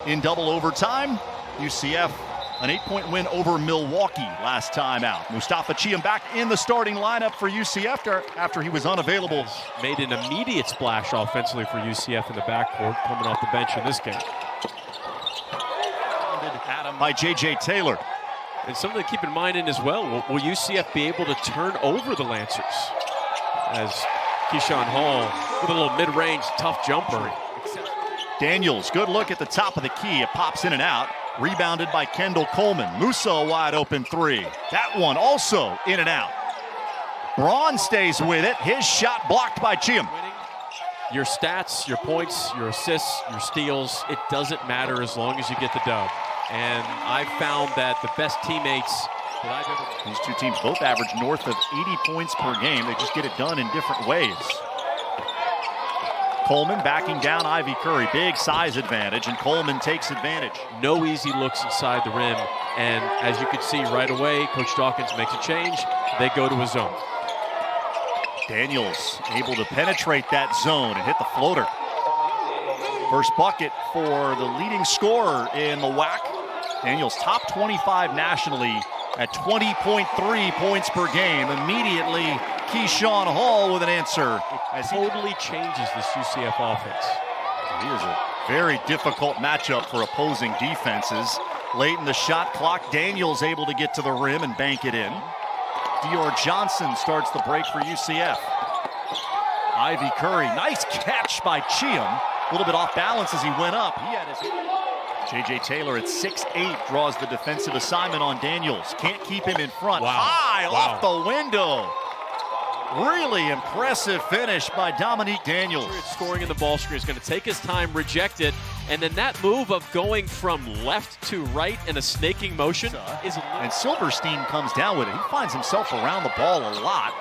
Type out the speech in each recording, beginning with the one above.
in double overtime. UCF, an 8-point win over Milwaukee last time out. Mustafa Chiam back in the starting lineup for UCF after he was unavailable. Made an immediate splash offensively for UCF in the backcourt, coming off the bench in this game. By J.J. Taylor. And something to keep in mind as well, will UCF be able to turn over the Lancers? As Keyshawn Hall with a little mid-range tough jumper. Daniels, good look at the top of the key. It pops in and out. Rebounded by Kendall Coleman. Musa, a wide open three. That one also in and out. Braun stays with it. His shot blocked by Chiam. Your stats, your points, your assists, your steals, it doesn't matter as long as you get the dub. And I've found that the best teammates that I've ever... These two teams both average north of 80 points per game. They just get it done in different ways. Coleman backing down Ivy Curry. Big size advantage, and Coleman takes advantage. No easy looks inside the rim. And as you can see right away, Coach Dawkins makes a change. They go to a zone. Daniels able to penetrate that zone and hit the floater. First bucket for the leading scorer in the WAC. Daniels top 25 nationally at 20.3 points per game. Immediately, Keyshawn Hall with an answer. It totally changes this UCF offense. It is a very difficult matchup for opposing defenses. Late in the shot clock, Daniels able to get to the rim and bank it in. Dior Johnson starts the break for UCF. Ivy Curry, nice catch by Chiam. A little bit off balance as he went up. He had his... J.J. Taylor at 6'8" draws the defensive assignment on Daniels. Can't keep him in front. Wow. High off the window. Really impressive finish by Dominique Daniels. Scoring in the ball screen is going to take his time, reject it, and then that move of going from left to right in a snaking motion is... And Silverstein comes down with it. He finds himself around the ball a lot.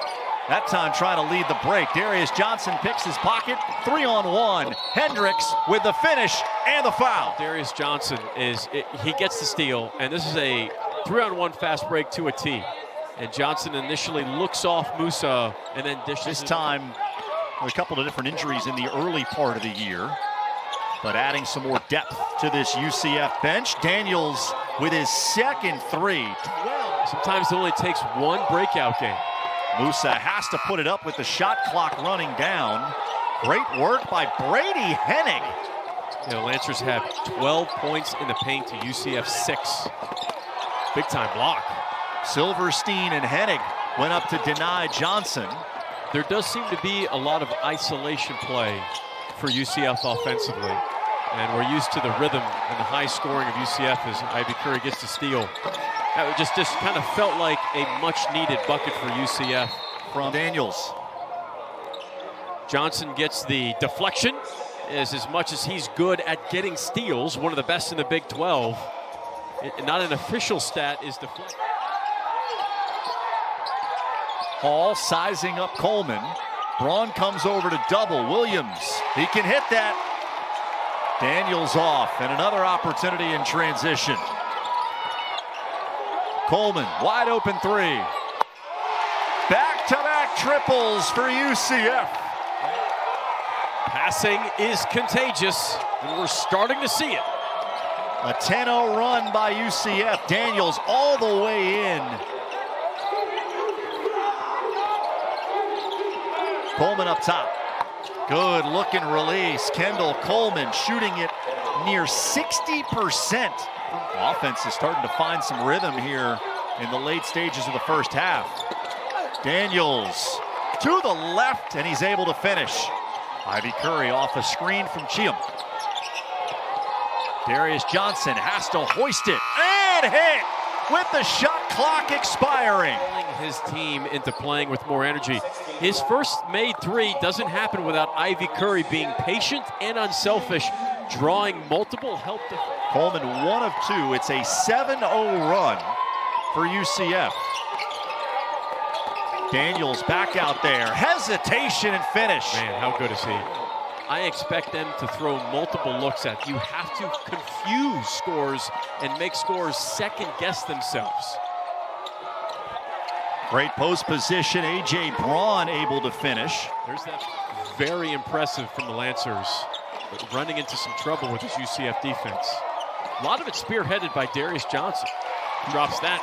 That time trying to lead the break. Darius Johnson picks his pocket. 3-on-1. Hendricks with the finish and the foul. Darius Johnson he gets the steal, and this is a 3-on-1 fast break to a T. And Johnson initially looks off Musa and then dishes. This time, a couple of different injuries in the early part of the year, but adding some more depth to this UCF bench. Daniels with his second three. Sometimes it only takes one breakout game. Musa has to put it up with the shot clock running down. Great work by Brady Hennig. You know, Lancers have 12 points in the paint to UCF 6. Big time block. Silverstein and Hennig went up to deny Johnson. There does seem to be a lot of isolation play for UCF offensively. And we're used to the rhythm and the high scoring of UCF as Ivy Curry gets to steal. That just kind of felt like a much-needed bucket for UCF from Daniels. Johnson gets the deflection. As much as he's good at getting steals, one of the best in the Big 12. Not an official stat is deflection. Hall sizing up Coleman. Braun comes over to double. Williams, he can hit that. Daniels off, and another opportunity in transition. Coleman, wide open three. Back-to-back triples for UCF. Passing is contagious, and we're starting to see it. A 10-0 run by UCF. Daniels all the way in. Coleman up top. Good looking release. Kendall Coleman shooting it near 60%. Offense is starting to find some rhythm here in the late stages of the first half. Daniels to the left, and he's able to finish. Ivy Curry off a screen from Chiam. Darius Johnson has to hoist it and hit with the shot clock expiring. His team into playing with more energy. His first made three doesn't happen without Ivy Curry being patient and unselfish, drawing multiple help. Coleman 1 of 2. It's a 7-0 run for UCF. Daniels back out there. Hesitation and finish. Man, how good is he? I expect them to throw multiple looks at. You have to confuse scores and make scores second guess themselves. Great post position. A.J. Braun able to finish. There's that very impressive from the Lancers, but running into some trouble with his UCF defense. A lot of it spearheaded by Darius Johnson. Drops that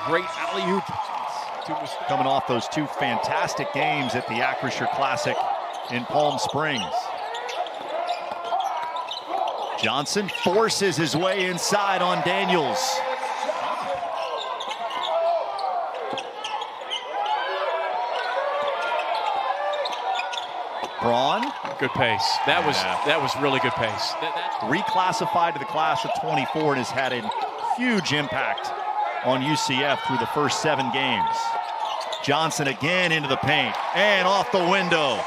great alley-oop. Coming off those two fantastic games at the Acrisure Classic in Palm Springs. Johnson forces his way inside on Daniels. Braun. Good pace. That was really good pace. Reclassified to the class of 24 and has had a huge impact on UCF through the first 7 games. Johnson again into the paint and off the window.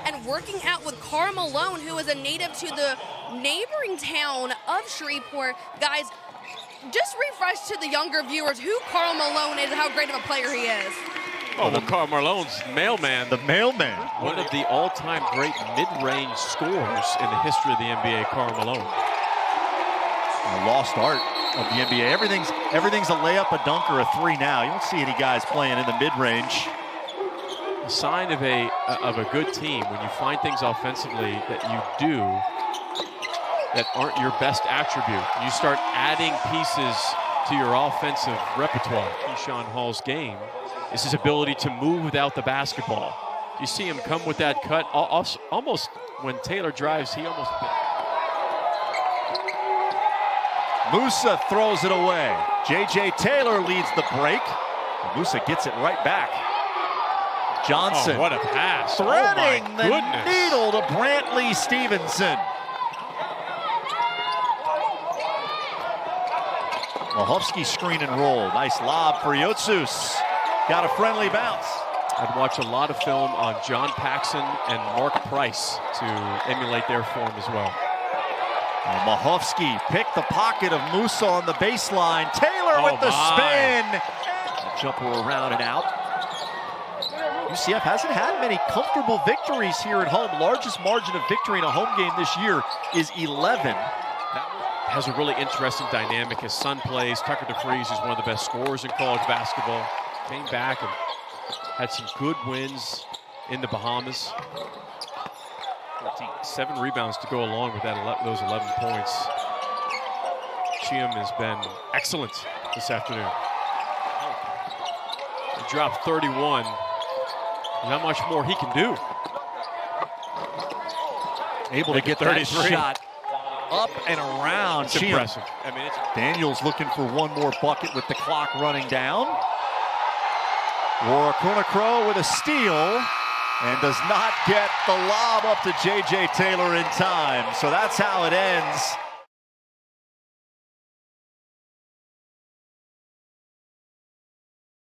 And working out with Karl Malone, who is a native to the neighboring town of Shreveport. Guys, just refresh to the younger viewers who Karl Malone is and how great of a player he is. Oh, well, Karl Malone's mailman. The mailman. One of the all-time great mid-range scorers in the history of the NBA, Karl Malone. A lost art of the NBA. Everything's a layup, a dunk, or a three now. You don't see any guys playing in the mid-range. A sign of a good team when you find things offensively that you do that aren't your best attribute. You start adding pieces to your offensive repertoire. Keyshawn Hall's game is his ability to move without the basketball. You see him come with that cut. Almost when Taylor drives, he almost... Musa throws it away. J.J. Taylor leads the break. Musa gets it right back. Johnson. Oh, what a pass. Threading oh the needle to Brantley Stevenson. Mahofsky screen and roll. Nice lob for Yotsus. Got a friendly bounce. I'd watch a lot of film on John Paxson and Mark Price to emulate their form as well. Mahofsky picked the pocket of Musa on the baseline. Taylor with the spin. Jumper around and out. UCF hasn't had many comfortable victories here at home. Largest margin of victory in a home game this year is 11. That has a really interesting dynamic. His son plays. Tucker DeFries is one of the best scorers in college basketball. Came back and had some good wins in the Bahamas. 7 rebounds to go along with those 11 points. Chiam has been excellent this afternoon. He dropped 31. Not much more he can do. Able to get that shot up and around. It's impressive. I mean, Daniels looking for one more bucket with the clock running down. Crow with a steal and does not get the lob up to J.J. Taylor in time. So that's how it ends.